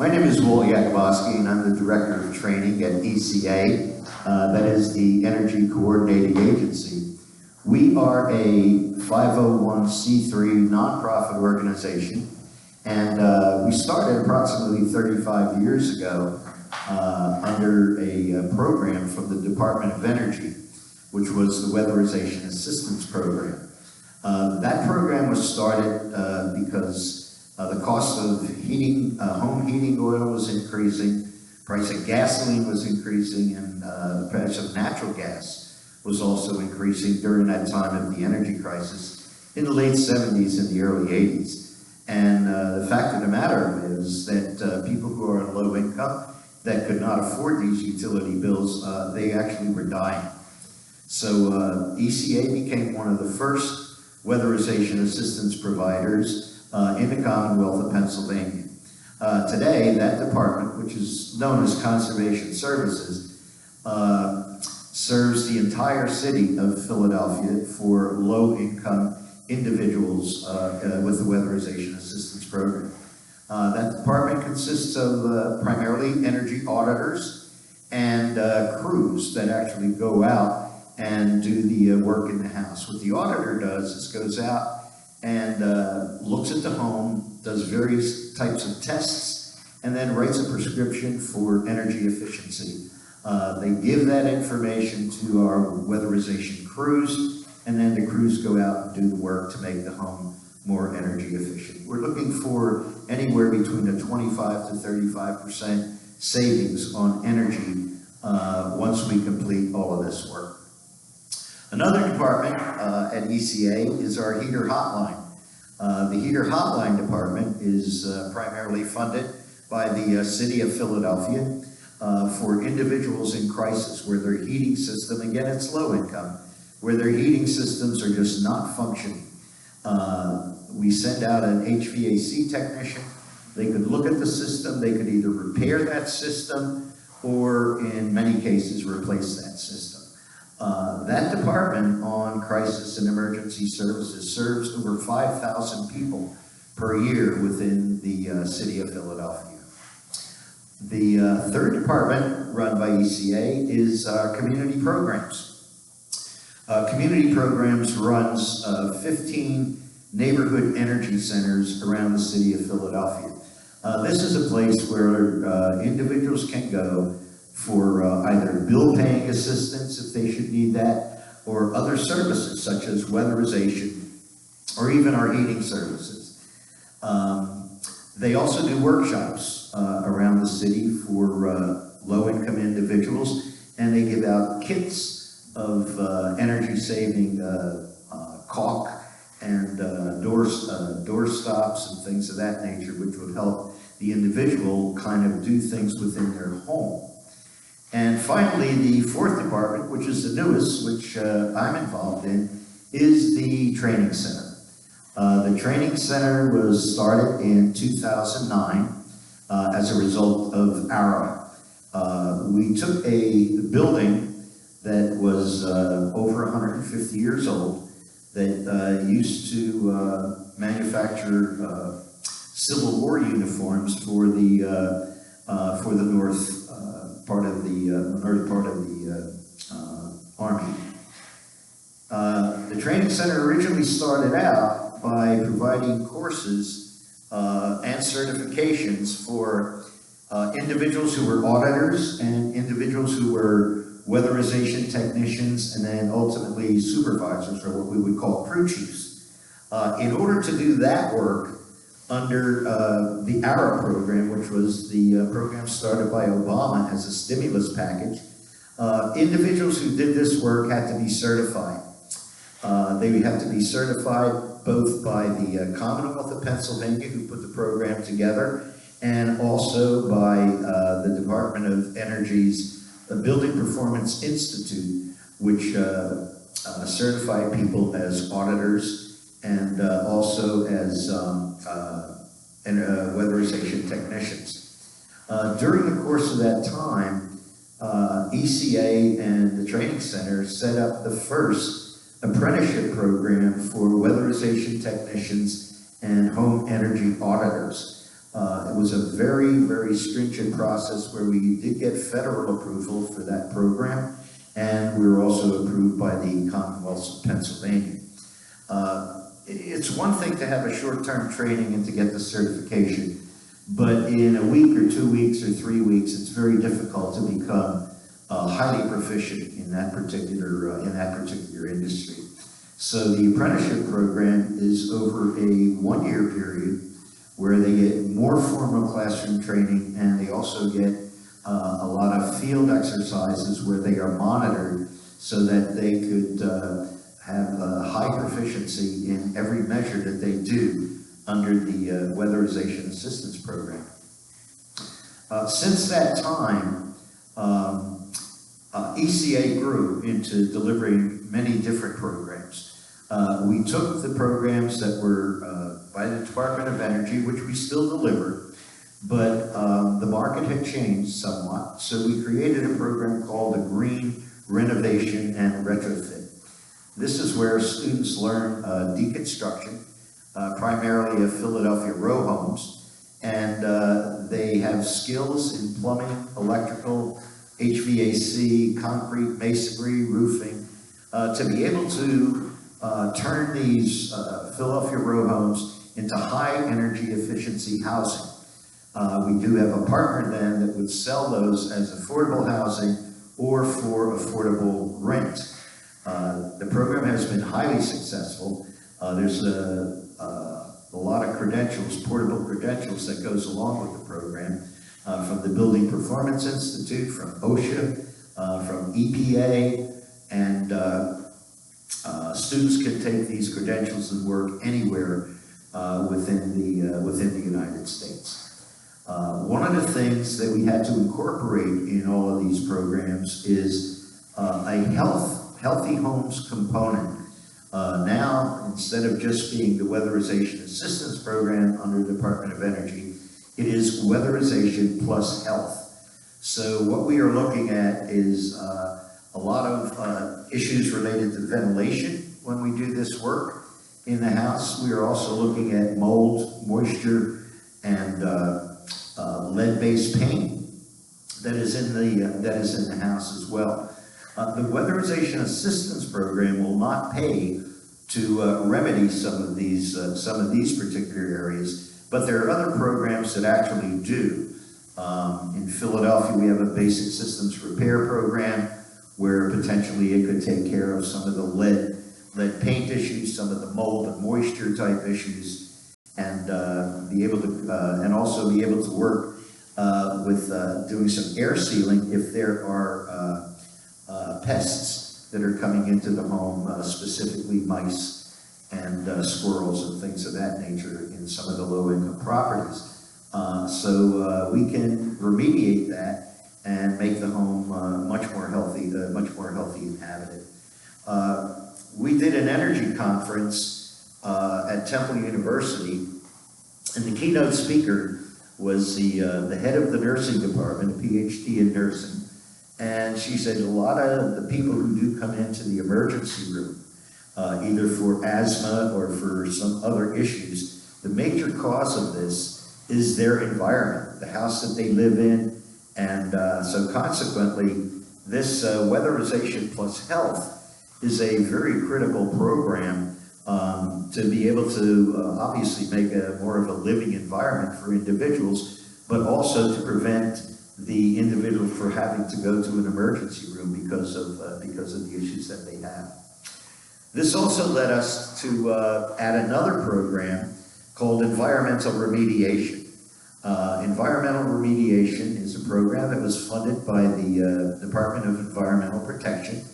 My name is Walt Yakabosky, and I'm the Director of Training at ECA, that is the Energy Coordinating Agency. We are a 501c3 nonprofit organization, and we started approximately 35 years ago under a program from the Department of Energy, which was the Weatherization Assistance Program. That program was started because the cost of heating, home heating oil was increasing, price of gasoline was increasing, and the price of natural gas was also increasing during that time of the energy crisis in the late 70s and the early 80s. And the fact of the matter is that people who are on low income that could not afford these utility bills, they actually were dying. So ECA became one of the first weatherization assistance providers in the Commonwealth of Pennsylvania. Today, that department, which is known as Conservation Services, serves the entire city of Philadelphia for low-income individuals with the Weatherization Assistance Program. That department consists of primarily energy auditors and crews that actually go out and do the work in the house. What the auditor does is goes out and looks at the home, does various types of tests, and then writes a prescription for energy efficiency. They give that information to our weatherization crews, and then the crews go out and do the work to make the home more energy efficient. We're looking for anywhere between a 25 to 35% savings on energy once we complete all of this work. Another department at ECA is our heater hotline. The heater hotline department is primarily funded by the city of Philadelphia for individuals in crisis where their heating system, again it's low income, where their heating systems are just not functioning. We send out an HVAC technician. They could look at the system, they could either repair that system or in many cases replace that system. That department on crisis and emergency services serves over 5,000 people per year within the city of Philadelphia. The third department run by ECA is community programs. Community programs runs 15 neighborhood energy centers around the city of Philadelphia. This is a place where individuals can go for either bill paying assistance if they should need that, or other services such as weatherization or even our heating services. They also do workshops around the city for low-income individuals, and they give out kits of energy-saving caulk and door stops and things of that nature, which would help the individual kind of do things within their home. And finally, the fourth department, which is the newest, which I'm involved in, is the training center. The training center was started in 2009 as a result of ARA. We took a building that was over 150 years old that used to manufacture Civil War uniforms for the north part of the Army. The training center originally started out by providing courses and certifications for individuals who were auditors and individuals who were weatherization technicians, and then ultimately supervisors, or what we would call crew chiefs. In order to do that work under the ARA program, which was the program started by Obama as a stimulus package, individuals who did this work had to be certified. They would have to be certified both by the Commonwealth of Pennsylvania, who put the program together, and also by the Department of Energy's Building Performance Institute, which certified people as auditors and also as weatherization technicians. During the course of that time, ECA and the training center set up the first apprenticeship program for weatherization technicians and home energy auditors. It was a very, very stringent process where we did get federal approval for that program, and we were also approved by the Commonwealth of Pennsylvania. It's one thing to have a short-term training and to get the certification, but in a week or 2 weeks or 3 weeks, it's very difficult to become highly proficient in that particular industry. So the apprenticeship program is over a 1-year period where they get more formal classroom training, and they also get a lot of field exercises where they are monitored so that they could have high proficiency in every measure that they do under the Weatherization Assistance Program. Since that time, ECA grew into delivering many different programs. We took the programs that were by the Department of Energy, which we still deliver, but the market had changed somewhat, so we created a program called the Green Renovation and Retrofit. This is where students learn deconstruction, primarily of Philadelphia row homes, and they have skills in plumbing, electrical, HVAC, concrete, masonry, roofing, to be able to turn these Philadelphia row homes into high energy efficiency housing. We do have a partner then that would sell those as affordable housing or for affordable rent. The program has been highly successful. There's a lot of credentials, portable credentials that goes along with the program, from the Building Performance Institute, from OSHA, from EPA, and students can take these credentials and work anywhere within the United States. One of the things that we had to incorporate in all of these programs is a healthy homes component. Now, instead of just being the Weatherization Assistance Program under the Department of Energy, it is Weatherization plus Health. So what we are looking at is a lot of issues related to ventilation when we do this work in the house. We are also looking at mold, moisture, and lead-based paint that is in the house as well. The Weatherization Assistance Program will not pay to remedy some of these particular areas, but there are other programs that actually do. In Philadelphia, we have a basic systems repair program where potentially it could take care of some of the lead paint issues, some of the mold and moisture type issues, and be able to, and also be able to work with doing some air sealing if there are pests that are coming into the home, specifically mice and squirrels and things of that nature in some of the low-income properties. So we can remediate that and make the home much more healthy inhabited. We did an energy conference at Temple University, and the keynote speaker was the head of the nursing department, a PhD in nursing, and she said a lot of the people who do come into the emergency room, either for asthma or for some other issues, the major cause of this is their environment, the house that they live in, and so consequently, this Weatherization plus Health is a very critical program to be able to obviously make more of a living environment for individuals, but also to prevent the individual from having to go to an emergency room because of the issues that they have. This also led us to add another program called Environmental Remediation. Environmental Remediation is a program that was funded by the Department of Environmental Protection.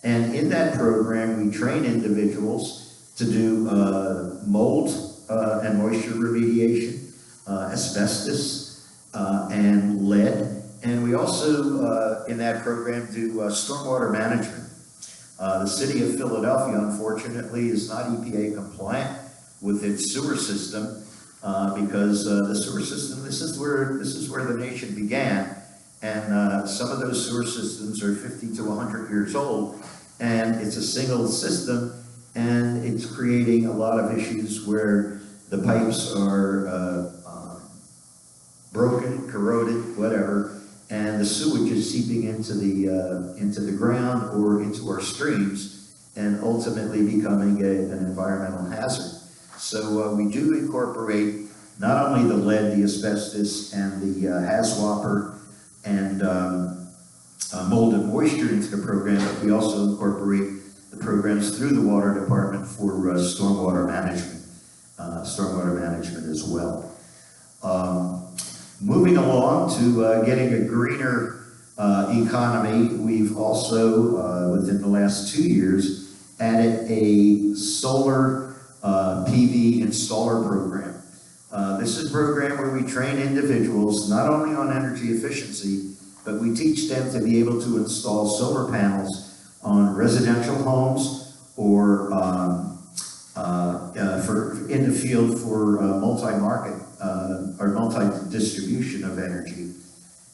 And in that program, we train individuals to do mold and moisture remediation, asbestos, and lead. And we also, in that program, do stormwater management. The city of Philadelphia, unfortunately, is not EPA compliant with its sewer system because the sewer system, this is where the nation began. And some of those sewer systems are 50 to 100 years old, and it's a single system, and it's creating a lot of issues where the pipes are broken, corroded, whatever, and the sewage is seeping into the ground or into our streams and ultimately becoming an environmental hazard. So we do incorporate not only the lead, the asbestos, and the HAZWOPER and mold and moisture into the program, but we also incorporate the programs through the water department for stormwater management as well. Moving along to getting a greener economy, we've also, within the last 2 years, added a solar PV installer program. This is a program where we train individuals not only on energy efficiency, but we teach them to be able to install solar panels on residential homes or in the field for multi-market or multi-distribution of energy,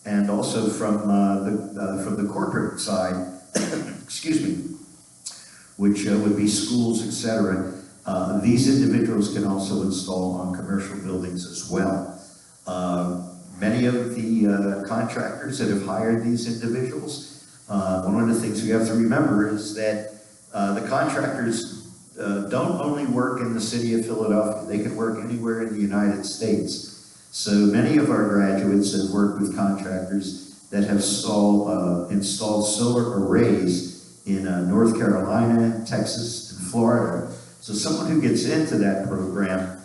and also from the corporate side, excuse me, which would be schools, etc. These individuals can also install on commercial buildings as well. Many of the contractors that have hired these individuals, one of the things we have to remember is that the contractors don't only work in the city of Philadelphia, they can work anywhere in the United States. So many of our graduates have worked with contractors that have installed solar arrays in North Carolina, Texas, and Florida. So someone who gets into that program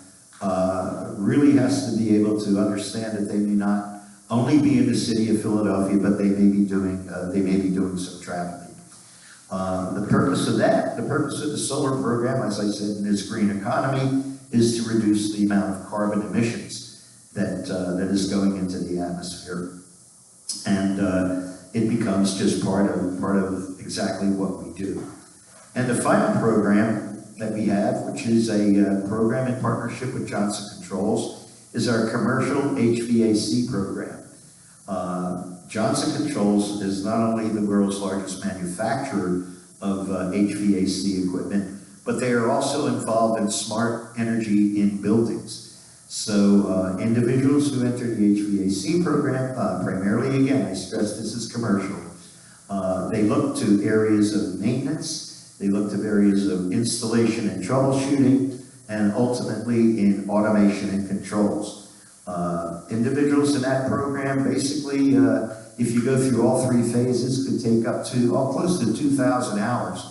really has to be able to understand that they may not only be in the city of Philadelphia, but they may be doing some traveling. The purpose of the solar program, as I said, in this green economy, is to reduce the amount of carbon emissions that is going into the atmosphere, and it becomes just part of exactly what we do. And the final program that we have, which is a program in partnership with Johnson Controls, is our commercial HVAC program. Johnson Controls is not only the world's largest manufacturer of HVAC equipment, but they are also involved in smart energy in buildings. So individuals who enter the HVAC program, primarily, again, I stress this is commercial, they look to areas of maintenance, they look to areas of installation and troubleshooting, and ultimately in automation and controls. Individuals in that program, basically, if you go through all 3 phases, could take up to close to 2,000 hours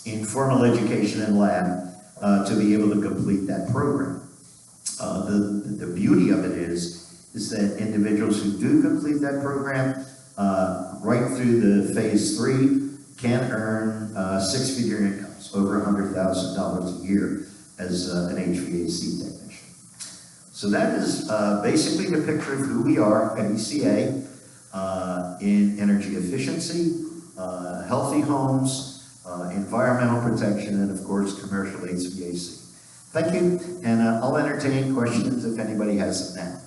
in formal education and lab to be able to complete that program. The beauty of it is that individuals who do complete that program, right through the phase 3, can earn 6-figure incomes, over $100,000 a year as an HVAC technician. So that is basically the picture of who we are at ECA in energy efficiency, healthy homes, environmental protection, and of course commercial HVAC. Thank you, and I'll entertain questions if anybody has them now.